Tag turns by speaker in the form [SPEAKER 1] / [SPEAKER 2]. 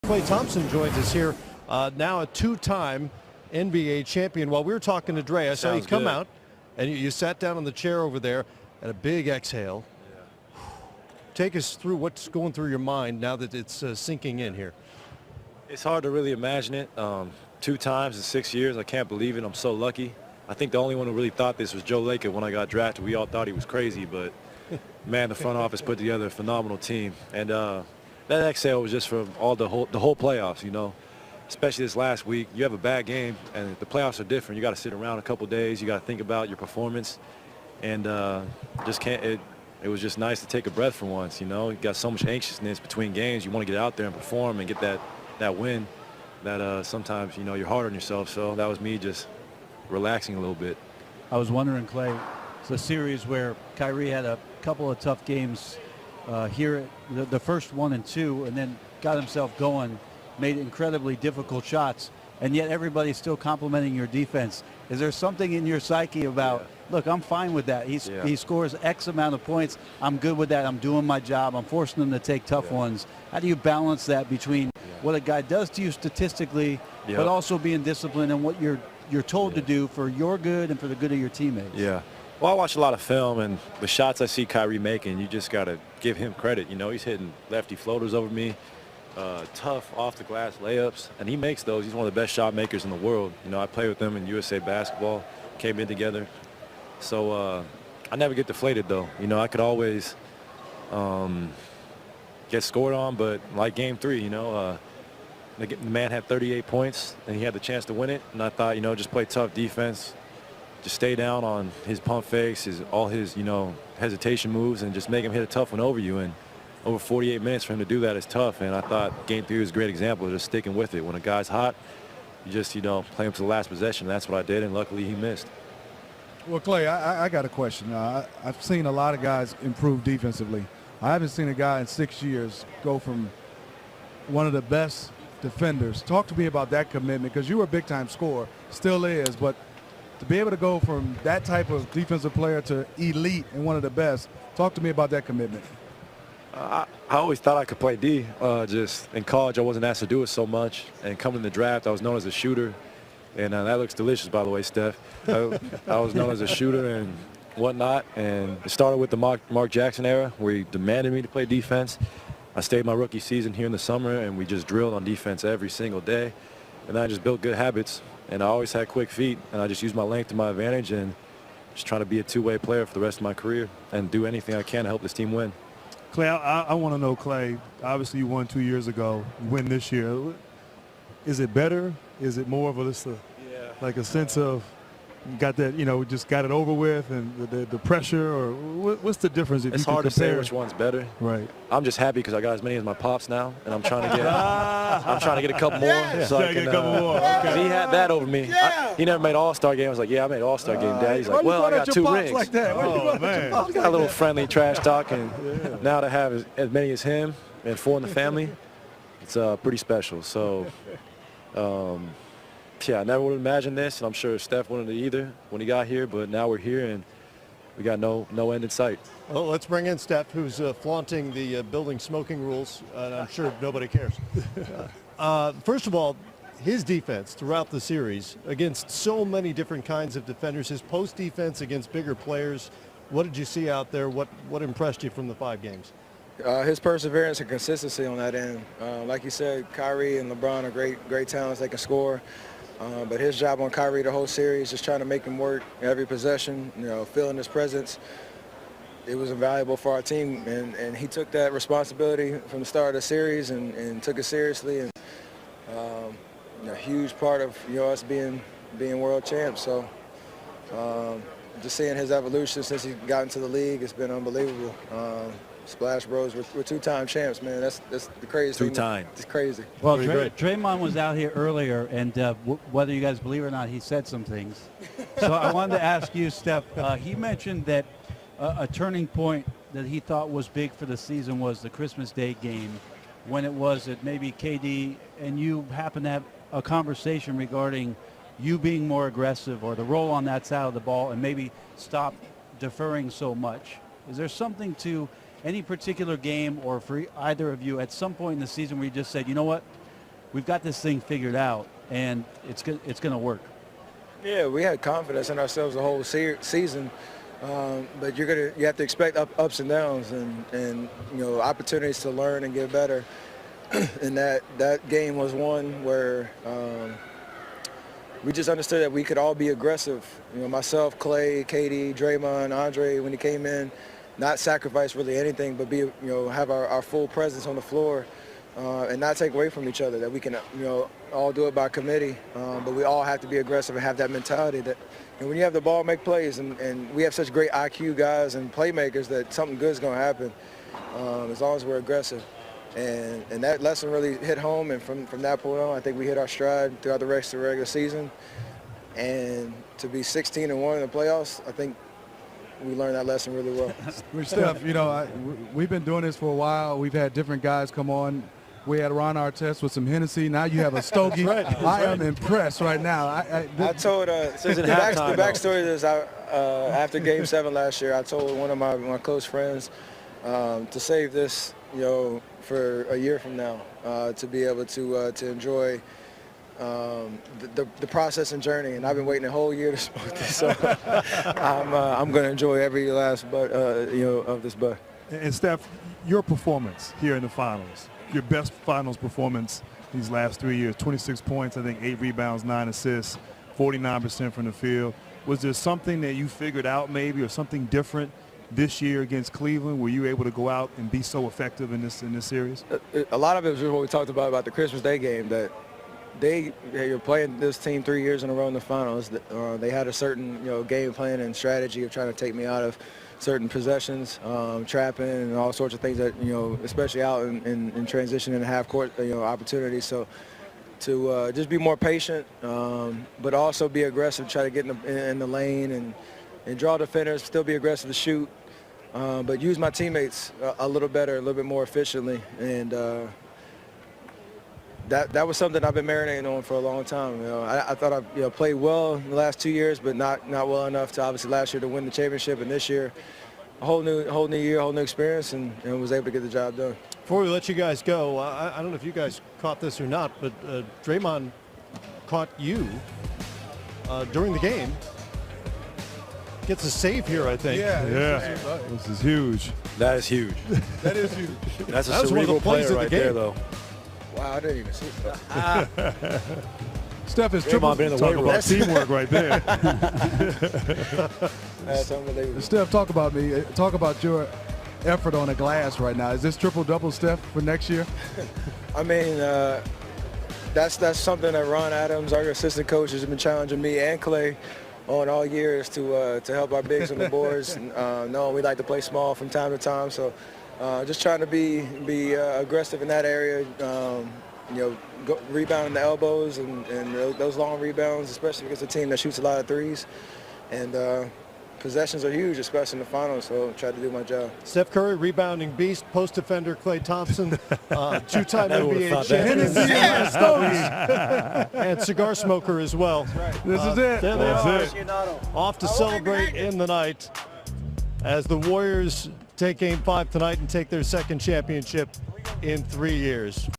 [SPEAKER 1] Klay Thompson joins us here, now a two-time NBA champion. While we were talking to Dre, I saw you come out, and you sat down on the chair over there, and a big exhale. Yeah. Take us through what's going through your mind now that it's sinking in here.
[SPEAKER 2] It's hard to really imagine it. 2 times in 6 years, I can't believe it. I'm so lucky. I think the only one who really thought this was Joe Lacob when I got drafted. We all thought he was crazy, but man, the front office put together a phenomenal team. And that exhale was just from the whole playoffs, you know. Especially this last week, you have a bad game, and the playoffs are different. You got to sit around a couple days. You got to think about your performance, and just can't. It was just nice to take a breath for once, you know. You got so much anxiousness between games. You want to get out there and perform and get that win. That sometimes, you know, you're hard on yourself. So that was me just relaxing a little bit.
[SPEAKER 3] I was wondering, Klay, it's a series where Kyrie had a couple of tough games here, the first 1 and 2, and then got himself going, made incredibly difficult shots, and yet everybody's still complimenting your defense. Is there something in your psyche about, look, I'm fine with that. He scores X amount of points. I'm good with that. I'm doing my job. I'm forcing them to take tough ones. How do you balance that between what a guy does to you statistically, but also being disciplined and what you're told to do for your good and for the good of your teammates?
[SPEAKER 2] Yeah. Well, I watch a lot of film, and the shots I see Kyrie making, you just got to give him credit. You know, he's hitting lefty floaters over me. Tough off-the-glass layups, and he makes those. He's one of the best shot makers in the world. You know, I played with him in USA basketball, came in together. So I never get deflated, though. You know, I could always get scored on, but like Game 3, you know, the man had 38 points, and he had the chance to win it. And I thought, you know, just play tough defense, just stay down on his pump fakes, all his, you know, hesitation moves, and just make him hit a tough one over you. And over 48 minutes for him to do that is tough, and I thought Game 3 was a great example of just sticking with it. When a guy's hot, you just, you know, play him to the last possession. That's what I did, and luckily he missed.
[SPEAKER 4] Well, Klay, I got a question. I've seen a lot of guys improve defensively. I haven't seen a guy in 6 years go from one of the best defenders. Talk to me about that commitment, because you were a big-time scorer, still is, but to be able to go from that type of defensive player to elite and one of the best, talk to me about that commitment.
[SPEAKER 2] I always thought I could play D. Just in college, I wasn't asked to do it so much. And coming to the draft, I was known as a shooter. And that looks delicious, by the way, Steph. I was known as a shooter and whatnot. And it started with the Mark Jackson era, where he demanded me to play defense. I stayed my rookie season here in the summer, and we just drilled on defense every single day. And I just built good habits. And I always had quick feet, and I just used my length to my advantage and just trying to be a two-way player for the rest of my career and do anything I can to help this team win.
[SPEAKER 5] Klay, I want to know, Klay, obviously you won 2 years ago, you win this year. Is it better? Is it more of like a sense of got that, you know, just got it over with and the pressure, or what's the difference? If
[SPEAKER 2] it's hard to say which one's better.
[SPEAKER 5] Right.
[SPEAKER 2] I'm just happy because I got as many as my pops now, and I'm trying to get a couple more. So I can,
[SPEAKER 5] get a couple more. Okay.
[SPEAKER 2] He had that over me. He never made All-Star game. I was like, yeah, I made All-Star game, Dad. He's like, well, I got 2 rings.
[SPEAKER 4] Like that?
[SPEAKER 5] Oh, man.
[SPEAKER 2] I got a little friendly trash talk, and now to have as many as him and 4 in the family, it's pretty special. So, yeah, I never would have imagined this, and I'm sure Steph wouldn't have either when he got here, but now we're here, and we got no end in sight.
[SPEAKER 1] Well, let's bring in Steph, who's flaunting the building smoking rules, and I'm sure nobody cares. First of all, his defense throughout the series against so many different kinds of defenders, his post defense against bigger players, what did you see out there? What impressed you from the 5 games?
[SPEAKER 6] His perseverance and consistency on that end. Like you said, Kyrie and LeBron are great talents. They can score. But his job on Kyrie the whole series, just trying to make him work every possession, you know, feeling his presence. It was invaluable for our team, and he took that responsibility from the start of the series and took it seriously. And a huge part of, you know, us being world champs. So just seeing his evolution since he got into the league, it's been unbelievable. Splash Bros, we're 2-time champs, man. That's the craziest thing.
[SPEAKER 2] 2-time.
[SPEAKER 6] It's crazy.
[SPEAKER 3] Well, Draymond was out here earlier, and whether you guys believe it or not, he said some things. So I wanted to ask you, Steph, he mentioned that a turning point that he thought was big for the season was the Christmas Day game, when it was that maybe KD and you happened to have a conversation regarding you being more aggressive or the role on that side of the ball and maybe stop deferring so much. Is there something to any particular game, or for either of you at some point in the season where you just said, you know what, we've got this thing figured out, and it's going to work.
[SPEAKER 6] Yeah, we had confidence in ourselves the whole season, but you have to expect ups and downs, and opportunities to learn and get better. And that game was one where we just understood that we could all be aggressive. Myself, Klay, KD, Draymond, Andre, when he came in, not sacrifice really anything, but have our full presence on the floor. And not take away from each other, that we can, all do it by committee, but we all have to be aggressive and have that mentality that when you have the ball, make plays, and we have such great IQ guys and playmakers that something good is going to happen as long as we're aggressive. And that lesson really hit home, and from that point on, I think we hit our stride throughout the rest of the regular season. And to be 16-1 in the playoffs, I think we learned that lesson really well.
[SPEAKER 4] Steph, we've been doing this for a while. We've had different guys come on. We had Ron Artest with some Hennessy. Now you have a Stogie. I am impressed right now.
[SPEAKER 6] I told the backstory to this. After Game 7 last year, I told one of my close friends to save this, for a year from now, to be able to enjoy the process and journey. And I've been waiting a whole year to smoke this, so I'm going to enjoy every last of this bud.
[SPEAKER 5] And Steph, your performance here in the finals, your best finals performance these last 3 years, 26 points, I think 8 rebounds, 9 assists, 49% from the field. Was there something that you figured out maybe, or something different this year against Cleveland? Were you able to go out and be so effective in this series?
[SPEAKER 6] A lot of it was what we talked about the Christmas Day game, that they were playing this team 3 years in a row in the finals. They had a certain game plan and strategy of trying to take me out of certain possessions, trapping, and all sorts of things that especially out in transition and half court opportunities. So to just be more patient, but also be aggressive, try to get in the lane and draw defenders, still be aggressive to shoot, but use my teammates a little better, a little bit more efficiently. And that was something I've been marinating on for a long time. I thought I played well in the last 2 years, but not well enough to obviously last year to win the championship, and this year a whole new year, whole new experience, and was able to get the job done.
[SPEAKER 1] Before we let you guys go, I don't know if you guys caught this or not, but Draymond caught you during the game. Gets a save here, I think.
[SPEAKER 5] Yeah. This is huge.
[SPEAKER 2] That is huge.
[SPEAKER 4] That is huge.
[SPEAKER 2] That's
[SPEAKER 1] That
[SPEAKER 2] a
[SPEAKER 1] was one of the
[SPEAKER 2] cerebral
[SPEAKER 1] plays
[SPEAKER 2] player
[SPEAKER 1] of the
[SPEAKER 2] right
[SPEAKER 1] game.
[SPEAKER 2] there, though.
[SPEAKER 6] Wow, I didn't even see that.
[SPEAKER 4] Steph is
[SPEAKER 2] Draymond been in the weight room.
[SPEAKER 5] That's teamwork right there.
[SPEAKER 6] That's unbelievable.
[SPEAKER 4] Steph, talk about me. Talk about your effort on the glass right now. Is this triple-double, Steph, for next year?
[SPEAKER 6] I mean, that's something that Ron Adams, our assistant coach, has been challenging me and Klay on all years to help our bigs on the boards. Knowing we like to play small from time to time, so just trying to be aggressive in that area. Rebounding the elbows and those long rebounds, especially against a team that shoots a lot of threes. And possessions are huge, especially in the finals, so try to do my job.
[SPEAKER 1] Steph Curry, rebounding beast, post defender Klay Thompson, two-time NBA champion, and cigar smoker as well.
[SPEAKER 4] This is it.
[SPEAKER 1] There they are, off to celebrate in the night as the Warriors take Game 5 tonight and take their second championship in 3 years.